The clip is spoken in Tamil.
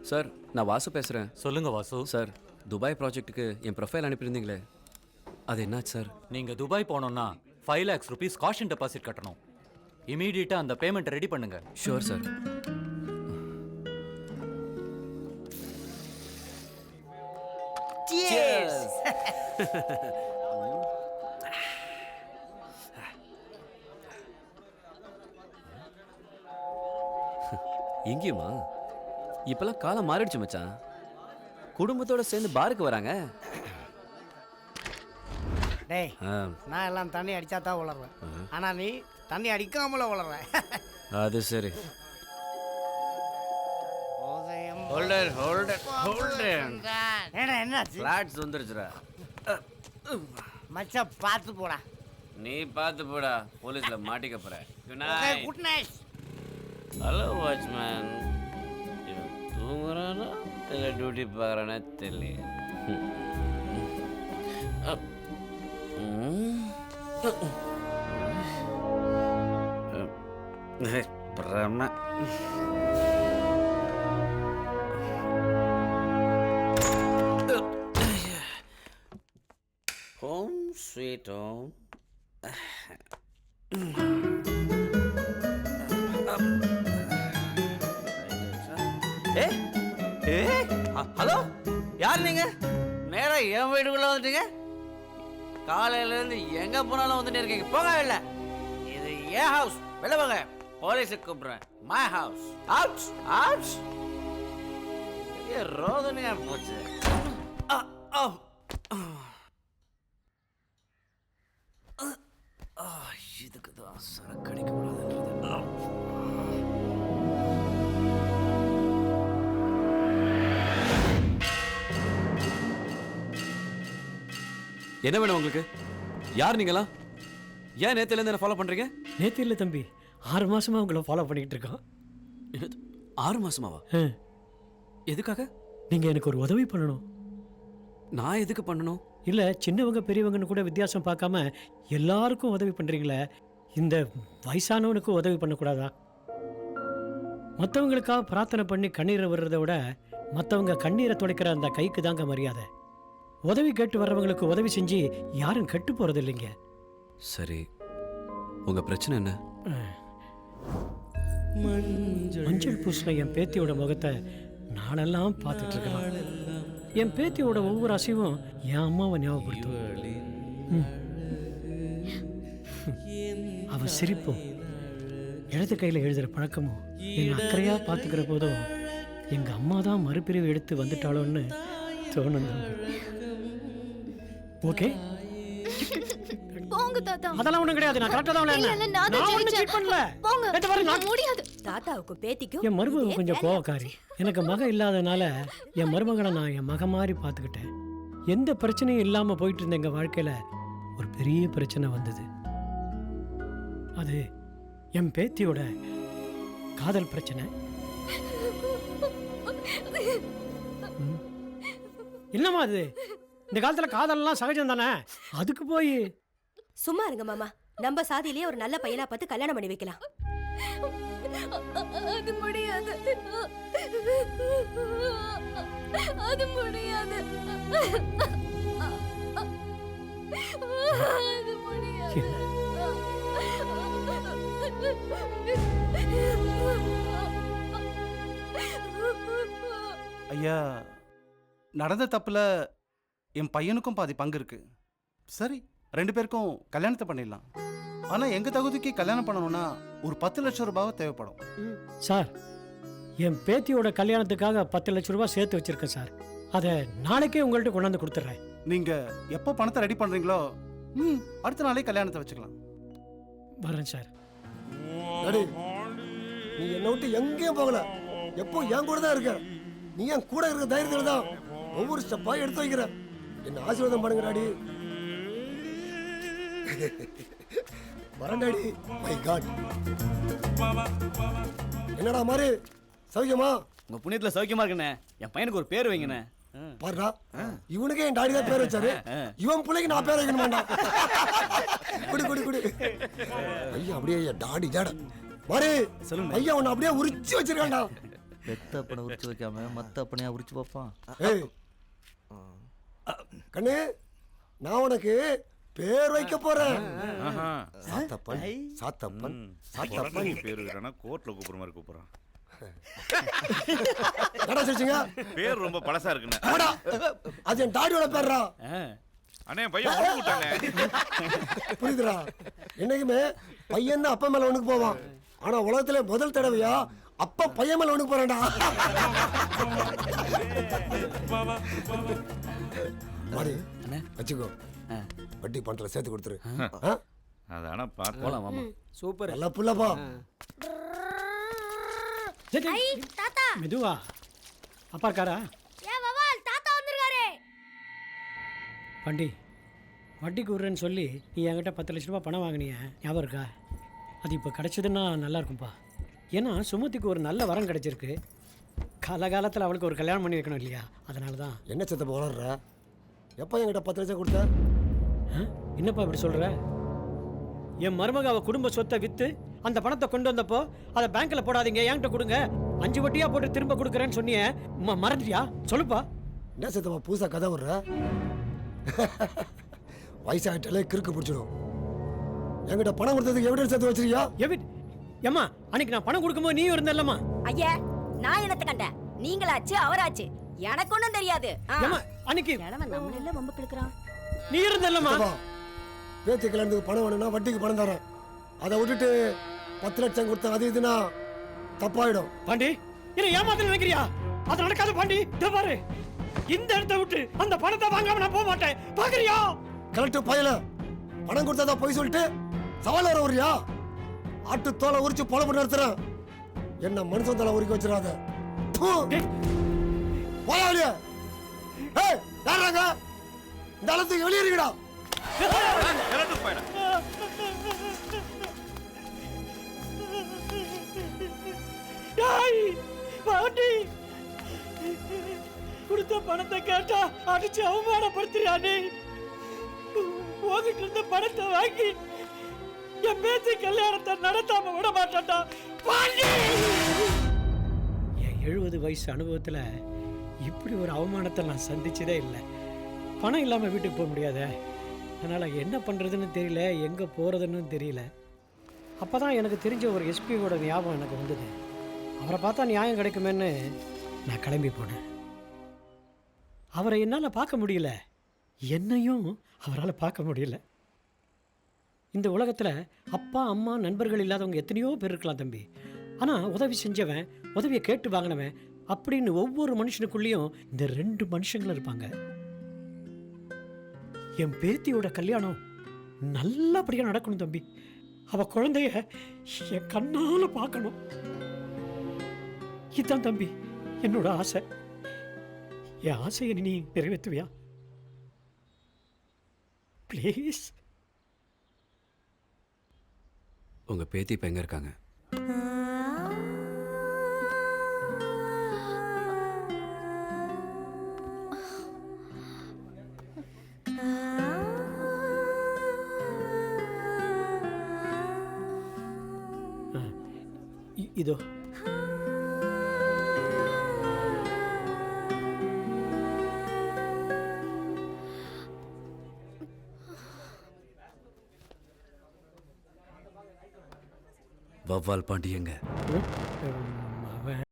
சார், நான் வாசு பேசுகிறேன். சொல்லுங்க வாசு. சார், துபாய் ப்ராஜெக்ட்டுக்கு என் ப்ரொஃபைல் அனுப்பியிருந்தீங்களே, அது என்னாச்சு சார்? நீங்க துபாய் போனோம்னா 5 lakhs rupees காஷன் டெபாசிட் கட்டணும். இமீடியட்டா அந்த பேமெண்ட் ரெடி பண்ணுங்க. Sure sir. எங்கேயுமா இப்பெல்லாம் காலம் மாறிடுச்சு மச்சான். குடும்பத்தோட சேர்ந்து பாருக்கு வராங்க. டேய், நான் எல்லாம் தண்ணி அடிச்சா தான் வளர்றேன். ஆனா நீ தண்ணி அடிக்காமல வளர்ற. அது சரி. ஹோல்டர் ஹோல்டர் ஹோல்டர் ஏடா என்னாச்சு? ஃபிளாட்ஸ் வந்துருச்சுடா. மச்சா பார்த்து போடா. நீ பார்த்து போடா, போலீஸ்ல மாட்டிக்க போற. Good night. ஹலோ வாட்ச்மேன், இவன் தூங்குறானா இல்லை டியூட்டி பார்க்குறானே தெரியல. பிரம ஹோம் ஸ்வீட் ஹோம். ஹலோ, யார் நீங்க? நேரா என் வீட்டுக்குள்ள வந்துட்டீங்க. காலையில இருந்து எங்க போனாலும் வந்துட்டே இருக்கீங்க. போக இல்லை, இது என் ஹவுஸ். வெளில போங்க, போலீஸுக்கு கூப்பிடுறேன். My house. Out out. பெரிய ரோதனையா போச்சு. இதுக்கு தான் சரக்கு அடிக்க கூடாதுன்றது. என்ன வேணும் உங்களுக்கு? யார் நீங்களா? ஏன் நேத்திலேருந்து என்ன ஃபாலோ பண்ணுறீங்க? நேற்று இல்லை தம்பி, 6 மாசமா உங்களை ஃபாலோ பண்ணிக்கிட்டு இருக்கோம். 6 மாசமாவா? எதுக்காக? நீங்கள் எனக்கு ஒரு உதவி பண்ணணும். நான் எதுக்கு பண்ணணும்? இல்லை, சின்னவங்க பெரியவங்கன்னு கூட வித்தியாசம் பார்க்காம எல்லாருக்கும் உதவி பண்ணுறீங்களே, இந்த வயசானவனுக்கும் உதவி பண்ணக்கூடாதா? மற்றவங்களுக்காக பிரார்த்தனை பண்ணி கண்ணீரை விடுறத விட மற்றவங்க கண்ணீரை துடைக்கிற அந்த கைக்கு தாங்க மரியாதை. உதவி கேட்டு வர்றவங்களுக்கு உதவி செஞ்சு யாரும் கெட்டு போகிறது இல்லைங்க. சரி, உங்க பிரச்சனை என்ன? மஞ்சள் பூசின என் பேத்தியோட முகத்தை நானெல்லாம் பார்த்துட்டு இருக்கிறேன். என் பேத்தியோட ஒவ்வொரு அசைவும் என் அம்மாவை ஞாபகப்படுத்தும். அவ சிரிப்பும் இடது கையில் எழுதுகிற பழக்கமும் என் அக்கறையா பார்த்துக்கிற போதும் எங்க அம்மா தான் மறுபிரிவு எடுத்து வந்துட்டாளோன்னு தோணும். ஓகே, போங்க தாத்தா. அதெல்லாம் ஒண்ணும் கிடையாது. நான் கரெக்ட்டா தான் விளையாடுறேன். நான் ஒண்ணும் சீட் பண்ணல. போங்க, முடியாது. தாத்தாவுக்கு பேத்திக்கும் என் மருமக கொஞ்சம் கோவக்காரி. எனக்கு மக இல்லாதனால என் மருமகளை நான் என் மக மாதிரி பார்த்துக்கிட்டேன். எந்த பிரச்சனையும் இல்லாம போயிட்டு இருந்த எங்க வாழ்க்கையில ஒரு பெரிய பிரச்சனை வந்தது. அது என் பேத்தியோட காதல் பிரச்சனை. என்னமா அது? இந்த காலத்துல காதல்லாம் சகஜம் தானே. அதுக்கு போய் சும்மா இருங்க மாமா. நம்ம சாதியிலேயே ஒரு நல்ல பையனா பார்த்து கல்யாணம் பண்ணி வைக்கலாம். அது முடியாது, அது முடியாது, அது முடியாது. ஐயா, நடந்த தப்புல என் பையனுக்கும் பாதி பங்கு இருக்கு. சரி, 2 பேருக்கும் கல்யாணத்தை பண்ணிடலாம். ஆனா எங்க தகுதிக்கு கல்யாணம் பண்ணணும்னா ஒரு 10 லட்சம் ரூபாய் தேவைப்படும். சார், என் பேத்தியோட கல்யாணத்துக்காக 10 லட்சம் ரூபாய் சேர்த்து வச்சிருக்கேன் சார். அதை நாளைக்கே உங்கள்கிட்ட கொண்டாந்து கொடுத்துட்றேன். நீங்க எப்போ பணத்தை ரெடி பண்றீங்களோ அடுத்த நாளே கல்யாணத்தை வச்சுக்கலாம். வரேன் சார். நீ என்னை விட்டு எங்கேயும் போகல, எப்போ என் கூட தான் இருக்க. நீ என் கூட இருக்க தைரியத்துல தான் ஒவ்வொரு ஸ்டெப்பா எடுத்து வைக்கிற. என்ன ஆசீர்வாதம் பண்ணுங்க டாடி. வரேன் டாடி. மை காட், என்னடா மாதிரி சௌக்கியமா? உங்க புண்ணியத்துல சௌக்கியமா இருக்குண்ணே. என் பையனுக்கு ஒரு பேர் வைங்கண்ணே. பாருடா, இவனுக்கே என் டாடி தான் பேர் வச்சாரு. இவன் பிள்ளைக்கு நான் பேர் வைக்கணுமாண்டா. குடி குடி குடி. ஐயா அப்படியே டாடி ஜாட மாதிரி சொல்லுங்க. ஐயா உன்னை அப்படியே உரிச்சு வச்சிருக்காண்டா. பெத்த அப்பனை உரிச்சு வைக்காம மத்த அப்பனையா உரிச்சு வைப்பான். ஏய் கண்ணு, நான் உனக்கு பேர் வைக்க போறேன். சாத்தப்பன் சாத்தப்பன் சாத்தப்பன். பேர் வேணா கோர்ட்ல கூப்பிடுற மாதிரி கூப்பிடுறான். என்னடா சொல்றீங்க? பேர் ரொம்ப பழசா இருக்குண்ணே. போடா, அது என் டாடியோட பேர்ரா. அண்ணே பையன் ஓடி விட்டானே. புரியுதுடா? என்னைக்குமே பையன் தான் அப்பா மேல ஒண்ணுக்கு போவான். ஆனா உலகத்துல முதல் தடவையா அப்பா பையன் மேல ஒண்ணுக்கு போறான்டா. மாடி வச்சுக்கோ, வட்டி பண்ற சேர்த்து கொடுத்துரு. அதான பார்த்து போலாம் மாமா. சூப்பர். நல்ல புள்ளப்பா. மெதுவா. அப்பா இருக்காரா? வண்டி வட்டிக்கு விட்றேன்னு சொல்லி நீ என்கிட்ட 10 லட்ச ரூபா பணம் வாங்கினிய ஞாபகம் இருக்கா? அது இப்போ கிடச்சதுன்னா நல்லா இருக்கும்பா. ஏன்னா சுமதிக்கு ஒரு நல்ல வரம் கிடச்சிருக்கு. காலகாலத்தில் அவளுக்கு ஒரு கல்யாணம் பண்ணி வைக்கணும் இல்லையா? அதனால தான். என்ன சத்த வளர்ற? எப்போ என்கிட்ட 10 லட்சம் கொடுத்த? என்னப்பா இப்படி சொல்கிற? என் மருமக அவள் குடும்ப சொத்தை விற்று அந்த பணத்தை கொண்டு வந்தப்போ அதை பேங்க்கில் போடாதீங்க, என்கிட்ட கொடுங்க, 5 வட்டியாக போட்டு திரும்ப கொடுக்குறேன்னு சொன்னியே, மறந்துட்டியா? சொல்லுப்பா. என்ன சத்தப்பா புதுசாக கதை விடுற? வயசாகிட்டாலே கிறுக்கு பிடிச்சிடும். என்கிட்ட பணம் கொடுத்ததுக்கு எவிடன்ஸ் சேர்த்து வச்சிருக்கியா? ஏம்மா, அன்னைக்கு நான் பணம் கொடுக்கும்போது நீ இருந்தல்லம்மா. ஐயா, நான் என்னத்த கண்டேன்? நீங்களாச்சு அவராச்சு, எனக்கு ஒண்ணும் தெரியாது. ஏம்மா, அன்னைக்கு நம்மள எல்லாம் வம்பு கிழக்குறான். நீ இருந்தல்லம்மா. பேத்தி கல்யாணத்துக்கு பணம் வேணும்னா வட்டிக்கு பணம் தரேன். அதை விட்டுட்டு 10 லட்சம் கொடுத்தேன் அது இதுனா தப்பாயிடும். பாண்டி, என்ன ஏமாத்த நினைக்கிறியா? அது நடக்காத பாண்டி. இதோ பாரு, இந்த இடத்தை விட்டு அந்த பணத்தை வாங்காம நான் போக மாட்டேன். பாக்குறியா? கரெக்ட் பயல. பணம் கொடுத்ததா போய் சொல்லிட்டு சவால் வர வரியா? ஆட்டு தோலை உரிச்சு பொழப்பு நடத்துறேன். என்ன மனுஷன் தலை உரிக்க வச்சிடாத. போயா? ஏய், யாராங்க? இந்த அளத்துக்கு வெளியேறிங்கடா. பாண்டி, கொடுத்த பணத்தை கேட்டா அடிச்சு அவமானப்படுத்துறானே. உங்ககிட்ட இருந்த பணத்தை வாங்கி என் பேத்தி கல்யாணத்தை நடத்தாம விட மாட்டேன்டா பாண்டி. என் 70 வயசு அனுபவத்துல இப்படி ஒரு அவமானத்தை நான் சந்திச்சதே இல்லை. பணம் இல்லாம வீட்டுக்கு போக முடியாத. அதனால என்ன பண்றதுன்னு தெரியல, எங்க போறதுன்னு தெரியல. அப்பதான் எனக்கு தெரிஞ்ச ஒரு எஸ்பியோட ஞாபகம் எனக்கு வந்தது. அவரை பார்த்தா நியாயம் கிடைக்குமேன்னு நான் கிளம்பி போனேன். அவரை என்னால் பார்க்க முடியல, என்னையும் அவரால் பார்க்க முடியல. இந்த உலகத்தில் அப்பா அம்மா நண்பர்கள் இல்லாதவங்க எத்தனையோ பேர் இருக்கலாம் தம்பி. ஆனால் உதவி செஞ்சவன், உதவியை கேட்டு வாங்கினவன் அப்படின்னு ஒவ்வொரு மனுஷனுக்குள்ளேயும் இந்த 2 மனுஷங்களும் இருப்பாங்க. என் பேத்தியோட கல்யாணம் நல்லபடியாக நடக்கணும் தம்பி. அவள் குழந்தைய என் கண்ணால் பார்க்கணும். இதுதான் தம்பி என்னோட ஆசை. என் ஆசையை நீ நிறைவேற்றுவியா ப்ளீஸ்? உங்க பேத்தி இப்ப எங்க இருக்காங்க? இதோ வவ்வால் பாண்டி எங்க?